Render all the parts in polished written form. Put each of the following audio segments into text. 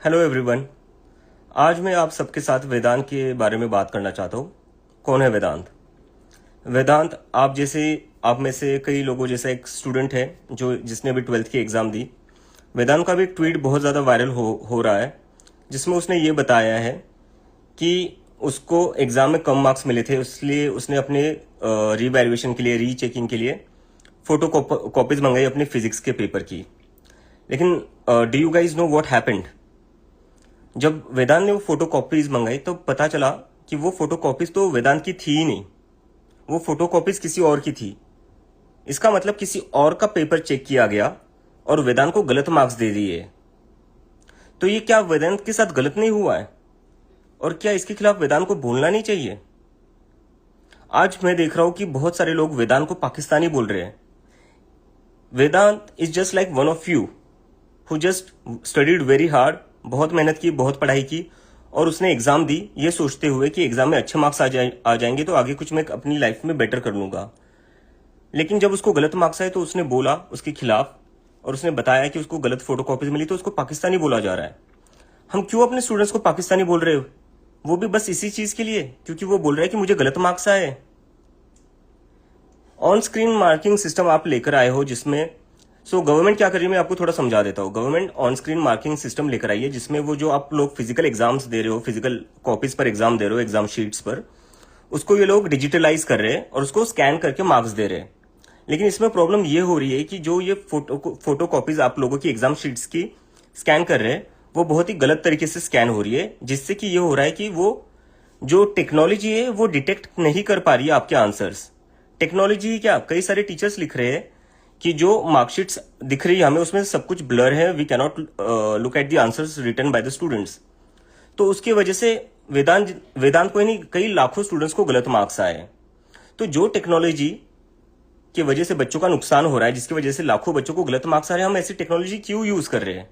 Hello everyone. आज मैं आप सबके साथ वेदांत के बारे में बात करना चाहता हूँ। कौन है वेदांत? वेदांत आप में से कई लोगों जैसा एक स्टूडेंट है जो जिसने अभी 12th की एग्ज़ाम दी। वेदांत का भी एक ट्वीट बहुत ज़्यादा वायरल हो रहा है, जिसमें उसने ये बताया है कि उसको एग्ज़ाम में कम मार्क्स मिले थे, इसलिए उसने अपने रीवैल्यूएशन के लिए, रीचेकिंग के लिए फ़ोटो कॉपीज मंगाई अपने फिजिक्स के पेपर की। लेकिन do you guys know what happened? जब वेदांत ने वो फोटो कॉपीज मंगाई तो पता चला कि वो फोटो कॉपीज तो वेदांत की थी ही नहीं, वो फोटो कॉपीज किसी और की थी। इसका मतलब किसी और का पेपर चेक किया गया और वेदांत को गलत मार्क्स दे दिए। तो ये क्या वेदांत के साथ गलत नहीं हुआ है? और क्या इसके खिलाफ वेदांत को बोलना नहीं चाहिए? आज मैं देख रहा हूं कि बहुत सारे लोग वेदांत को पाकिस्तानी बोल रहे हैं। Vedant is just like one of you who just studied very hard, बहुत मेहनत की, बहुत पढ़ाई की और उसने एग्जाम दी ये सोचते हुए कि एग्जाम में अच्छे मार्क्स आ जाएंगे तो आगे कुछ मैं अपनी लाइफ में बेटर कर लूंगा। लेकिन जब उसको गलत मार्क्स आए तो उसने बोला उसके खिलाफ और उसने बताया कि उसको गलत फोटो कॉपीज मिली तो उसको पाकिस्तानी बोला जा रहा है। हम क्यों अपने स्टूडेंट्स को पाकिस्तानी बोल रहे हो? वो भी बस इसी चीज के लिए, क्योंकि वो बोल रहा है कि मुझे गलत मार्क्स आए। ऑन स्क्रीन मार्किंग सिस्टम आप लेकर आए हो जिसमें गवर्नमेंट क्या कर रही है मैं आपको थोड़ा समझा देता हूँ। Government on screen marking system लेकर आई है जिसमें वो जो आप लोग फिजिकल एग्जाम्स दे रहे हो, फिजिकल कॉपीज पर एग्जाम दे रहे हो, एग्जाम शीट्स पर, उसको ये लोग डिजिटलाइज कर रहे हैं और उसको स्कैन करके मार्क्स दे रहे हैं। लेकिन इसमें प्रॉब्लम ये हो रही है कि जो ये फोटो कॉपीज आप लोगों की एग्जाम शीट्स की स्कैन कर रहे हैं वो बहुत ही गलत तरीके से स्कैन हो रही है, जिससे कि ये हो रहा है कि वो जो टेक्नोलॉजी है वो डिटेक्ट नहीं कर पा रही है आपके आंसर्स। टेक्नोलॉजी क्या, कई सारे टीचर्स लिख रहे हैं कि जो मार्कशीट्स दिख रही है हमें उसमें सब कुछ ब्लर है, we cannot look at the answers written by the students. तो उसकी वजह से वेदांत को नहीं कई लाखों स्टूडेंट्स को गलत मार्क्स आए। तो जो टेक्नोलॉजी की वजह से बच्चों का नुकसान हो रहा है, जिसकी वजह से लाखों बच्चों को गलत मार्क्स आ रहे हैं, हम ऐसी टेक्नोलॉजी क्यों यूज कर रहे हैं?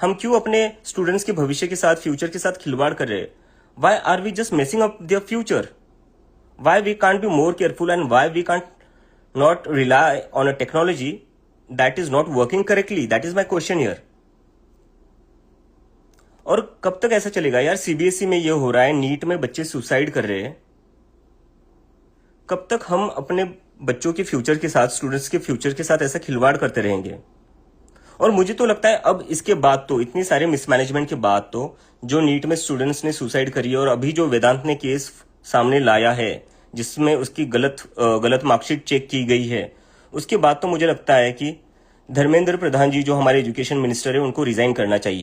हम क्यों अपने स्टूडेंट्स के भविष्य के साथ, फ्यूचर के साथ खिलवाड़ कर रहे हैं? Why are we just messing up their future? Why we can't be more careful and why we can't not rely on a technology that is not working correctly? That is my question here. और कब तक ऐसा चलेगा यार? CBSE में ये हो रहा है, नीट में बच्चे सुसाइड कर रहे हैं। कब तक हम अपने बच्चों के फ्यूचर के साथ, स्टूडेंट्स के फ्यूचर के साथ ऐसा खिलवाड़ करते रहेंगे? और मुझे तो लगता है अब इसके बाद तो, इतनी सारे मिसमैनेजमेंट के बाद तो, जो नीट में स्टूडेंट्स ने सुसाइड करी है और अभी जो वेदांत ने केस सामने लाया है जिसमें उसकी गलत मार्कशीट चेक की गई है, उसके बाद तो मुझे लगता है कि धर्मेंद्र प्रधान जी जो हमारे एजुकेशन मिनिस्टर है उनको रिजाइन करना चाहिए।